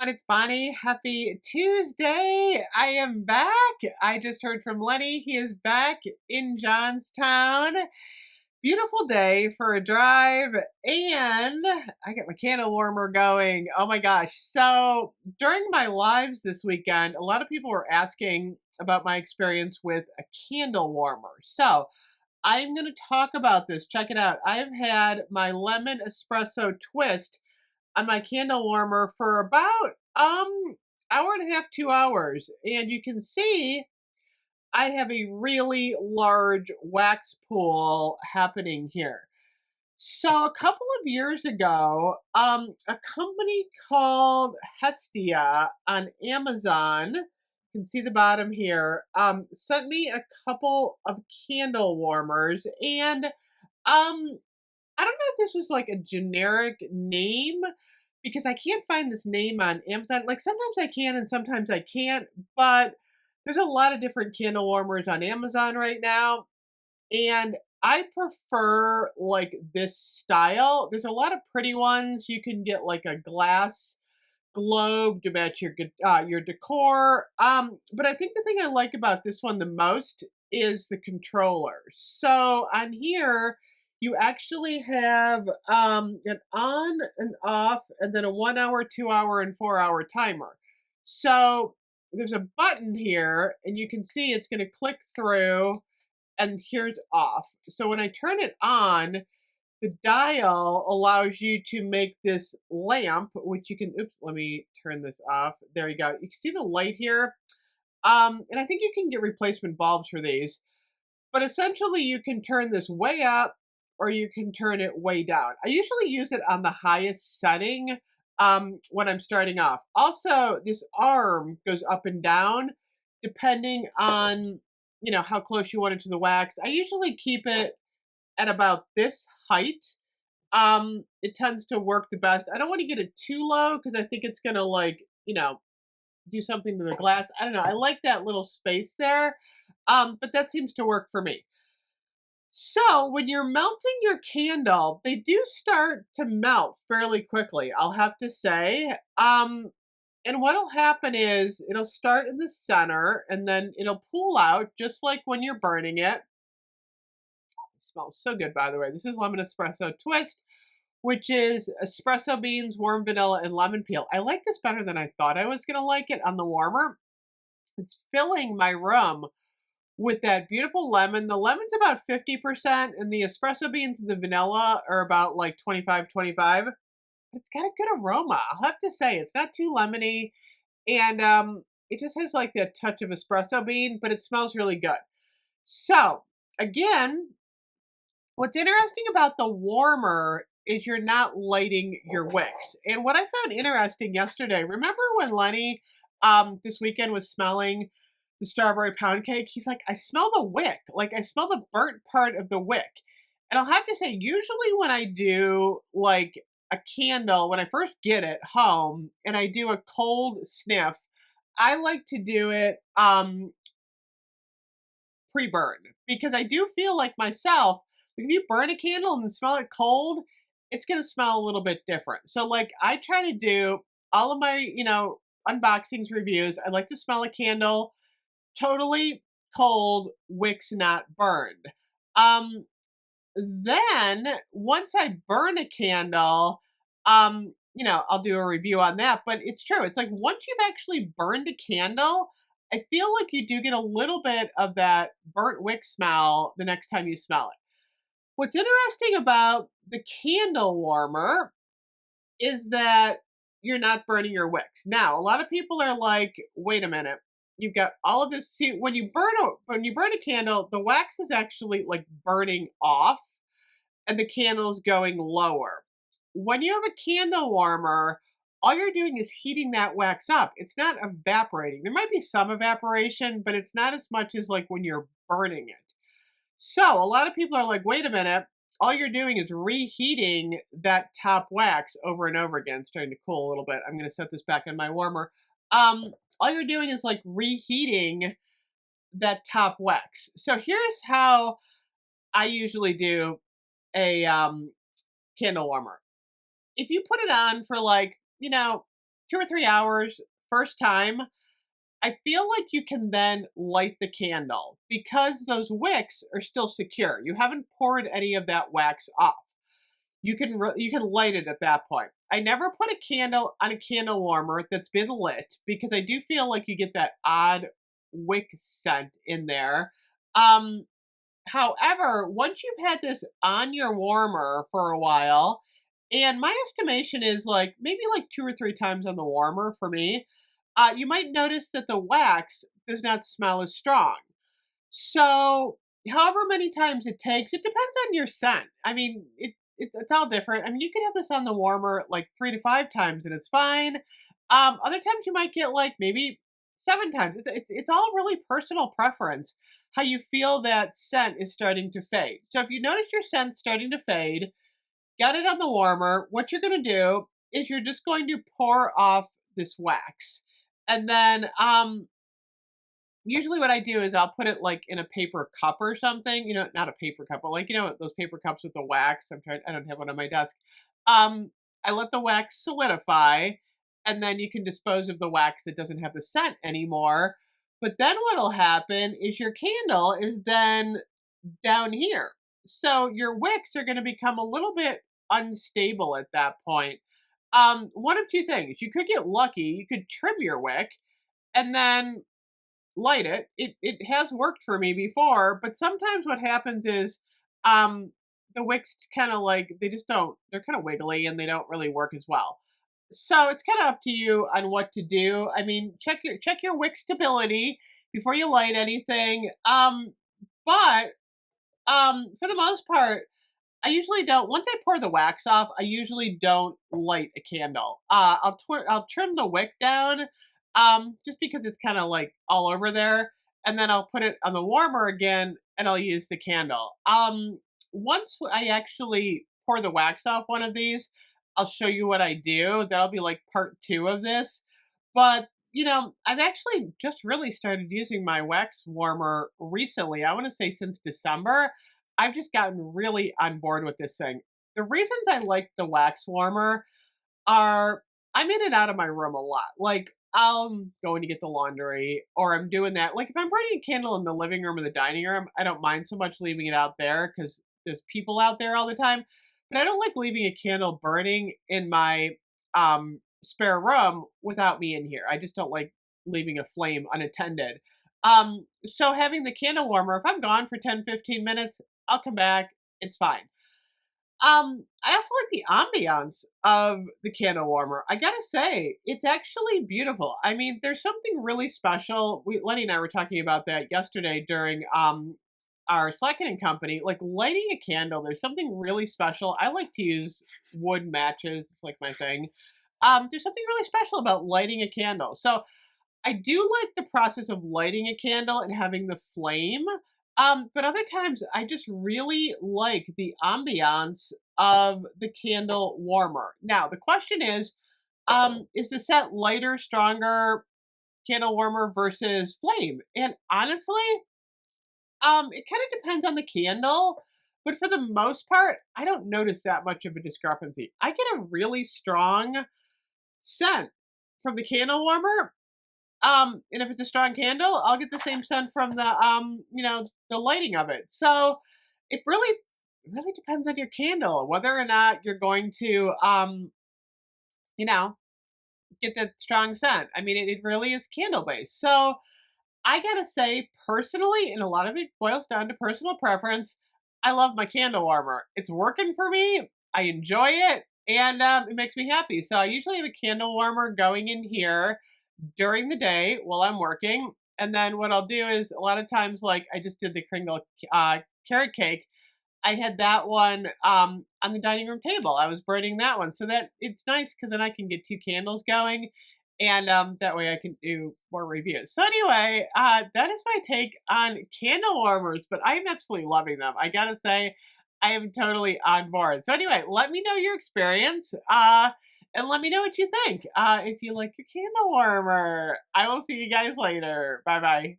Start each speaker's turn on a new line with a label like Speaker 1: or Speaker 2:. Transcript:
Speaker 1: It's Bonnie. Happy Tuesday. I am back. I just heard from Lenny. He is back in Johnstown. Beautiful day for a drive. And I got my candle warmer going. Oh my gosh. So during my lives this weekend, a lot of people were asking about my experience with a candle warmer. So I'm going to talk about this. Check it out. I've had my lemon espresso twist on my candle warmer for about hour and a half, 2 hours. And you can see I have a really large wax pool happening here. So a couple of years ago, a company called Hestia on Amazon, you can see the bottom here, sent me a couple of candle warmers. And I don't know if this was like a generic name because I can't find this name on Amazon. Like sometimes I can and sometimes I can't, but there's a lot of different candle warmers on Amazon right now. And I prefer like this style. There's a lot of pretty ones. You can get like a glass globe to match your decor. But I think the thing I like about this one the most is the controller. So on here, you actually have an on and off, and then a 1 hour, 2 hour, and 4 hour timer. So there's a button here, and you can see it's going to click through, and here's off. So when I turn it on, the dial allows you to make this lamp, which you can, oops, let me turn this off. There you go. You can see the light here. And I think you can get replacement bulbs for these. But essentially, you can turn this way up or you can turn it way down. I usually use it on the highest setting when I'm starting off. Also, this arm goes up and down depending on, how close you want it to the wax. I usually keep it at about this height. It tends to work the best. I don't want to get it too low because I think it's going to do something to the glass. I don't know. I like that little space there. But that seems to work for me. So when you're melting your candle, they do start to melt fairly quickly, I'll have to say. And what'll happen is it'll start in the center and then it'll pull out just like when you're burning it. It smells so good, by the way. This is lemon espresso twist, which is espresso beans, warm vanilla, and lemon peel. I like this better than I thought I was going to like it on the warmer. It's filling my room with that beautiful lemon. The lemon's about 50%, and the espresso beans and the vanilla are about like 25. It's got a good aroma. I'll have to say, it's not too lemony, and it just has like that touch of espresso bean, but it smells really good. So, again, what's interesting about the warmer is you're not lighting your wicks. And what I found interesting yesterday, remember when Lenny this weekend was smelling the strawberry pound cake? He's like, I smell the wick. Like I smell the burnt part of the wick. And I'll have to say, usually when I do like a candle, when I first get it home and I do a cold sniff, I like to do it pre-burn because I do feel like myself, if you burn a candle and smell it cold, it's going to smell a little bit different. So like I try to do all of my, unboxings, reviews. I like to smell a candle totally cold, wicks not burned. Then once I burn a candle, I'll do a review on that. But it's true. It's like once you've actually burned a candle, I feel like you do get a little bit of that burnt wick smell the next time you smell it. What's interesting about the candle warmer is that you're not burning your wicks. Now, a lot of people are like, wait a minute. You've got all of this. See, when you burn a candle, the wax is actually like burning off and the candle's going lower. When you have a candle warmer, all you're doing is heating that wax up. It's not evaporating. There might be some evaporation, but it's not as much as like when you're burning it. So a lot of people are like, wait a minute, all you're doing is reheating that top wax over and over again. It's starting to cool a little bit. I'm going to set this back in my warmer. All you're doing is like reheating that top wax. So here's how I usually do a candle warmer. If you put it on for like, 2 or 3 hours, first time, I feel like you can then light the candle because those wicks are still secure. You haven't poured any of that wax off. You can light it at that point. I never put a candle on a candle warmer that's been lit because I do feel like you get that odd wick scent in there. Um, However, once you've had this on your warmer for a while, and my estimation is like maybe like 2 or 3 times on the warmer for me, you might notice that the wax does not smell as strong. So, however many times it takes, it depends on your scent. I mean, it's all different. I mean, you can have this on the warmer like 3 to 5 times and it's fine. Other times you might get like maybe 7 times. It's all really personal preference how you feel that scent is starting to fade. So if you notice your scent starting to fade, got it on the warmer, what you're going to do is you're just going to pour off this wax. And then usually what I do is I'll put it like in a paper cup or something, not a paper cup, but like, those paper cups with the wax. I don't have one on my desk. I let the wax solidify and then you can dispose of the wax that doesn't have the scent anymore. But then what'll happen is your candle is then down here. So your wicks are going to become a little bit unstable at that point. One of two things. You could get lucky. You could trim your wick and then light it. It has worked for me before, but sometimes what happens is the wicks kind of like they're kind of wiggly and they don't really work as well. So it's kind of up to you on what to do. I mean, check your wick stability before you light anything. But for the most part, I usually don't. Once I pour the wax off, I usually don't light a candle. I'll trim the wick down, just because it's kind of like all over there, and then I'll put it on the warmer again, and I'll use the candle. Once I actually pour the wax off one of these, I'll show you what I do. That'll be like part 2 of this. But I've actually just really started using my wax warmer recently. I want to say since December. I've just gotten really on board with this thing. The reasons I like the wax warmer are I'm in and out of my room a lot. Like, I'm going to get the laundry or I'm doing that. Like, if I'm burning a candle in the living room or the dining room, I don't mind so much leaving it out there because there's people out there all the time. But I don't like leaving a candle burning in my spare room without me in here. I just don't like leaving a flame unattended. So having the candle warmer, if I'm gone for 10-15 minutes, I'll come back. It's fine. I also like the ambiance of the candle warmer. I gotta say, it's actually beautiful. I mean, there's something really special. Lenny and I were talking about that yesterday during our slackening company. Like lighting a candle, there's something really special. I like to use wood matches. It's like my thing. There's something really special about lighting a candle. So I do like the process of lighting a candle and having the flame. But other times I just really like the ambiance of the candle warmer. Now, the question is the scent lighter, stronger candle warmer versus flame? And honestly, it kind of depends on the candle. But for the most part, I don't notice that much of a discrepancy. I get a really strong scent from the candle warmer. And if it's a strong candle, I'll get the same scent from the lighting of it. So it really depends on your candle, whether or not you're going to, get that strong scent. I mean, it really is candle based. So I gotta say, personally, and a lot of it boils down to personal preference, I love my candle warmer. It's working for me. I enjoy it, and it makes me happy. So I usually have a candle warmer going in here during the day while I'm working. And then what I'll do is a lot of times, like I just did the Kringle carrot cake. I had that one on the dining room table. I was burning that one. So that it's nice because then I can get 2 candles going. And that way I can do more reviews. So anyway, that is my take on candle warmers, but I am absolutely loving them. I gotta say, I am totally on board. So anyway, let me know your experience. And let me know what you think. If you like your candle warmer, I will see you guys later. Bye bye.